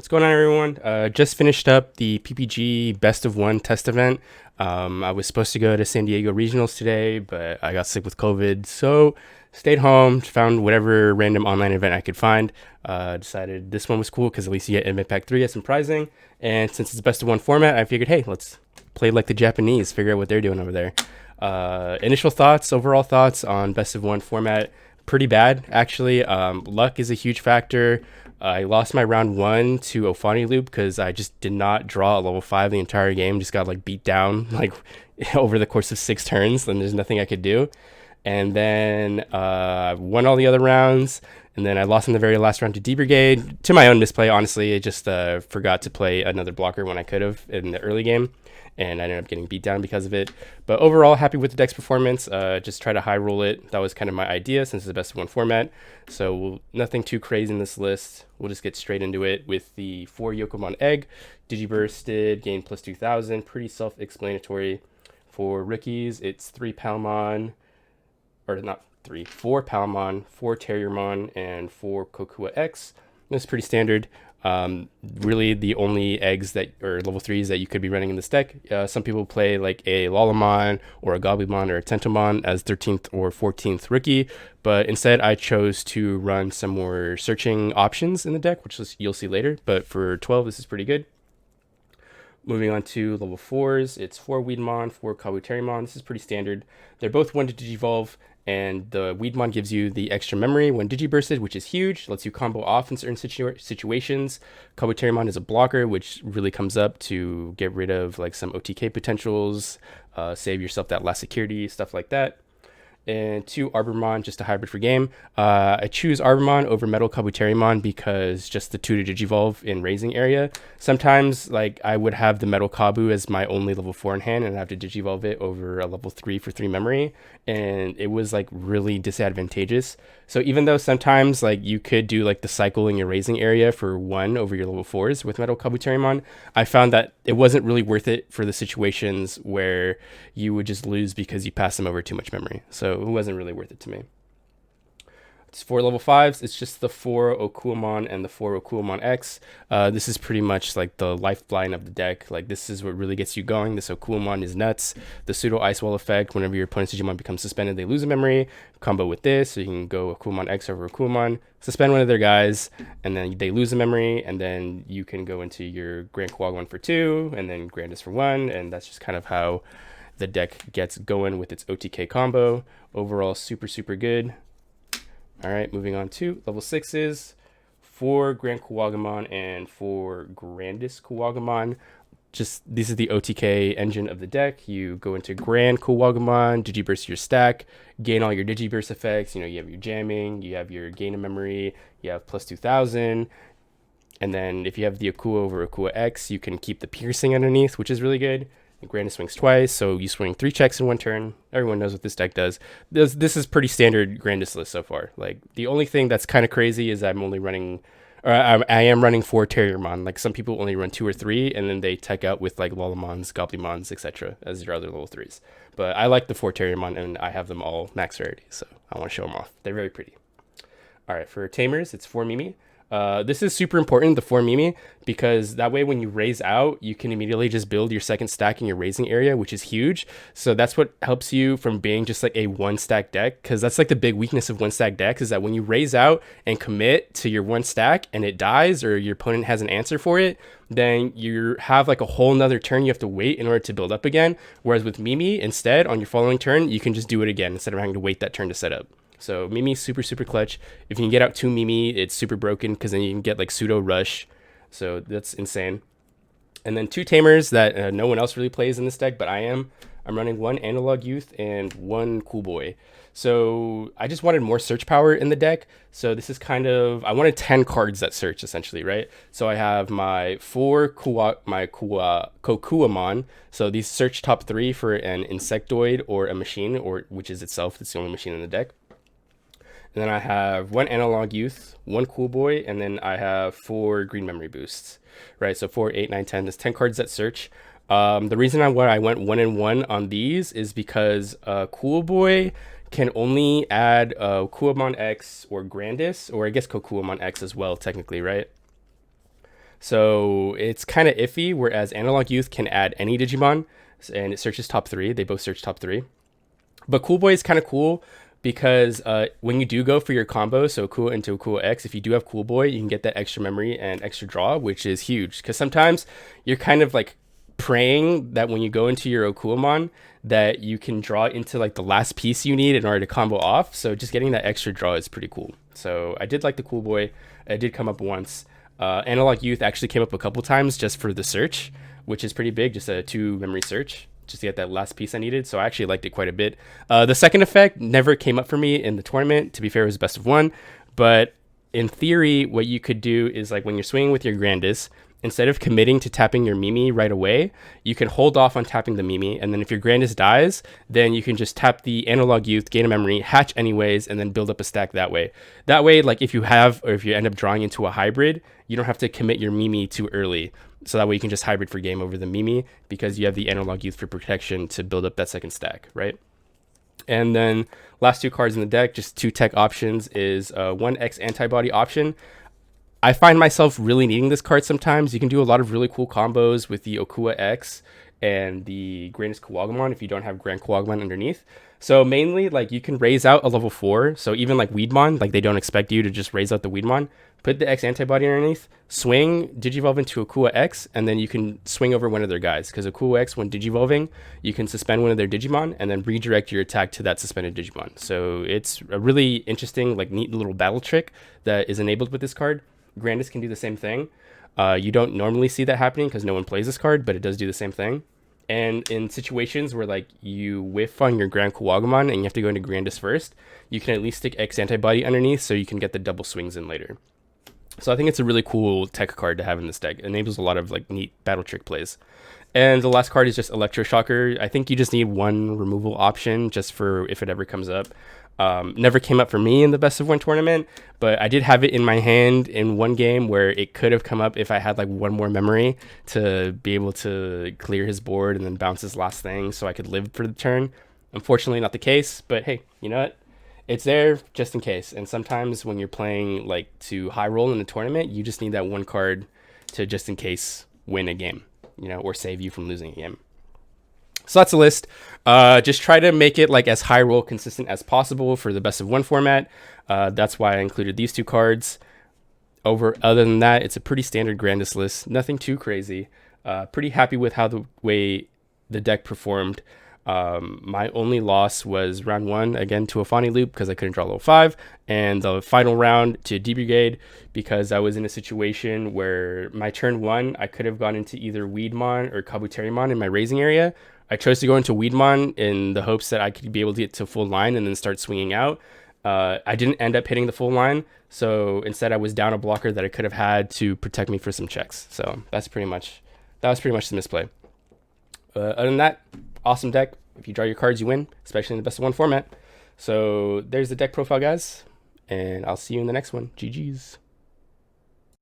What's going on, everyone? Just finished up the PPG Best of One test event. I was supposed to go to San Diego Regionals today, but I got sick with COVID, so stayed home, found whatever random online event I could find. Decided this one was cool because at least you get Invent Pack 3 as some prizing. And since it's Best of One format, I figured, hey, let's play like the Japanese, figure out what they're doing over there. Initial thoughts, overall thoughts on Best of One format. Pretty bad, actually. Luck is a huge factor. I lost my round 1 to Ofani Loop because I just did not draw a level 5 the entire game. Just got like beat down like over the course of 6 turns, and there's nothing I could do. And then won all the other rounds, and then I lost in the very last round to D Brigade to my own misplay. Honestly, I just forgot to play another blocker when I could have in the early game, and I ended up getting beat down because of it. But overall, happy with the deck's performance. Just try to high roll it. That was kind of my idea since it's the Best of One format. So nothing too crazy in this list. We'll just get straight into it with the 4 Yokomon Egg. Digibursted, gain plus 2000. Pretty self-explanatory. For rookies, it's 3 Palmon, or not 3, 4 Palmon, 4 Terriermon, and 4 Kokua X. That's pretty standard. Really the only eggs that or level 3s that you could be running in this deck. Some people play like a Lalamon or a Goblimon or a Tentomon as 13th or 14th rookie, but instead I chose to run some more searching options in the deck, which you'll see later. But for 12, this is pretty good. Moving on to level 4s, it's 4 Weedmon, 4 Kabuterimon. This is pretty standard. They're both 1 to Digivolve, and the Weedmon gives you the extra memory when Digibursted, which is huge. Lets you combo off in certain situations. Kabuterimon is a blocker, which really comes up to get rid of like some OTK potentials, save yourself that last security, stuff like that. And 2 Arbormon, just a hybrid for game. I choose Arbormon over Metal Kabuterimon because just the 2 to Digivolve in raising area. Sometimes like I would have the Metal Kabu as my only level 4 in hand and I have to Digivolve it over a level 3 for 3 memory, and it was like really disadvantageous. So even though sometimes like you could do like the cycle in your raising area for 1 over your level 4s with Metal Kabuterimon, I found that it wasn't really worth it for the situations where you would just lose because you pass them over too much memory. So it wasn't really worth it to me. It's 4 level 5s. It's just the 4 Okuamon and the 4 Okuamon X. This is pretty much like the lifeline of the deck. Like this is what really gets you going. This Okuamon is nuts. The pseudo Ice Wall effect, whenever your opponent's Digimon becomes suspended, they lose a memory. Combo with this, so you can go Okuamon X over Okuamon, suspend one of their guys, and then they lose a memory, and then you can go into your Grand Kuwagwan for 2, and then Grandis for 1, and that's just kind of how the deck gets going with its OTK combo. Overall, super, super good. All right, moving on to level 6s. 4 Grand Kuwagamon and 4 Grandis Kuwagamon. Just this is the OTK engine of the deck. You go into Grand Kuwagamon, Digiburst your stack, gain all your Digiburst effects. You have your jamming, you have your gain of memory, you have plus 2000. And then if you have the Akua over Akua X, you can keep the piercing underneath, which is really good. Grandis swings twice, so you swing 3 checks in 1 turn. Everyone knows what this deck does. This is pretty standard Grandis list so far. Like the only thing that's kind of crazy is I'm only running, or I am running 4 Terriermon. Like some people only run 2 or 3, and then they tech out with like Lalamons, Goblimons, etc. as your other level 3s. But I like the 4 Terriermon, and I have them all max rarity, so I want to show them off. They're very pretty. All right, for Tamers, it's 4 Mimi. This is super important, the 4 Mimi, because that way when you raise out, you can immediately just build your second stack in your raising area, which is huge. So that's what helps you from being just like a 1-stack deck, because that's like the big weakness of 1-stack decks is that when you raise out and commit to your 1 stack and it dies or your opponent has an answer for it, then you have like a whole nother turn you have to wait in order to build up again. Whereas with Mimi, instead, on your following turn, you can just do it again instead of having to wait that turn to set up. So Mimi, super, super clutch. If you can get out 2 Mimi, it's super broken because then you can get like pseudo rush. So that's insane. And then 2 Tamers that no one else really plays in this deck, but I am. I'm running 1 Analog Youth and 1 Cool Boy. So I just wanted more search power in the deck. So this is kind of, I wanted 10 cards that search essentially, right? So I have my 4 Kokuamon. So these search top 3 for an Insectoid or a machine, or which is itself, it's the only machine in the deck. And then I have 1 Analog Youth, 1 Cool Boy, and then I have 4 Green Memory Boosts, right? So 4, 8, 9, 10. There's 10 cards that search. The reason I went 1 and 1 on these is because Cool Boy can only add Kuamon X or Grandis, or I guess Kokuamon X as well, technically, right? So it's kind of iffy, whereas Analog Youth can add any Digimon, and it searches top 3. They both search top 3. But Cool Boy is kind of cool because when you do go for your combo, so Akua into Akua X, if you do have Cool Boy, you can get that extra memory and extra draw, which is huge. Because sometimes you're kind of like praying that when you go into your Okuamon, that you can draw into like the last piece you need in order to combo off. So just getting that extra draw is pretty cool. So I did like the Cool Boy. It did come up once. Analog Youth actually came up a couple times just for the search, which is pretty big, just a 2 memory search, just to get that last piece I needed. So I actually liked it quite a bit. The second effect never came up for me in the tournament. To be fair, it was best of 1. But in theory, what you could do is like when you're swinging with your Grandis, instead of committing to tapping your Mimi right away, you can hold off on tapping the Mimi. And then if your Grandis dies, then you can just tap the Analog Youth, gain a memory, hatch anyways, and then build up a stack that way. That way, like if you have, or if you end up drawing into a hybrid, you don't have to commit your Mimi too early. So that way you can just hybrid for game over the Mimi because you have the Analog Youth for protection to build up that second stack, right? And then last 2 cards in the deck, just 2 tech options, is 1X antibody option. I find myself really needing this card sometimes. You can do a lot of really cool combos with the Akua X and the Grandis Kuwagamon if you don't have Grand Kuwagamon underneath. So mainly, like, you can raise out a level 4. So even like Weedmon, like they don't expect you to just raise out the Weedmon. Put the X antibody underneath, swing, Digivolve into Akua X, and then you can swing over one of their guys. Because Akua X, when Digivolving, you can suspend one of their Digimon and then redirect your attack to that suspended Digimon. So it's a really interesting, like, neat little battle trick that is enabled with this card. Grandis can do the same thing. You don't normally see that happening because no one plays this card, but it does do the same thing. And in situations where like you whiff on your Grand Kuwagamon and you have to go into Grandis first, you can at least stick X antibody underneath so you can get the double swings in later. So I think it's a really cool tech card to have in this deck. It enables a lot of like neat battle trick plays. And the last card is just Electroshocker. I think you just need 1 removal option just for if it ever comes up. Never came up for me in the best of 1 tournament, but I did have it in my hand in 1 game where it could have come up if I had like 1 more memory to be able to clear his board and then bounce his last thing so I could live for the turn. Unfortunately, not the case, but hey, you know what? It's there just in case. And sometimes when you're playing like to high roll in the tournament, you just need that 1 card to just in case win a game, you know, or save you from losing a game. So that's the list. Just try to make it like as high roll consistent as possible for the best of 1 format. That's why I included these 2 cards. Other than that, it's a pretty standard Grandis list. Nothing too crazy. Pretty happy with how the way the deck performed. My only loss was round 1 again to a Fani loop because I couldn't draw level 5, and the final round to D Brigade because I was in a situation where my turn 1 I could have gone into either Weedmon or Kabuterimon in my raising area. I chose to go into Weedmon in the hopes that I could be able to get to full line and then start swinging out. I didn't end up hitting the full line, so instead I was down a blocker that I could have had to protect me for some checks. So that was pretty much the misplay. Other than that, awesome deck. If you draw your cards, you win, especially in the best of 1 format. So there's the deck profile, guys, and I'll see you in the next one. GG's.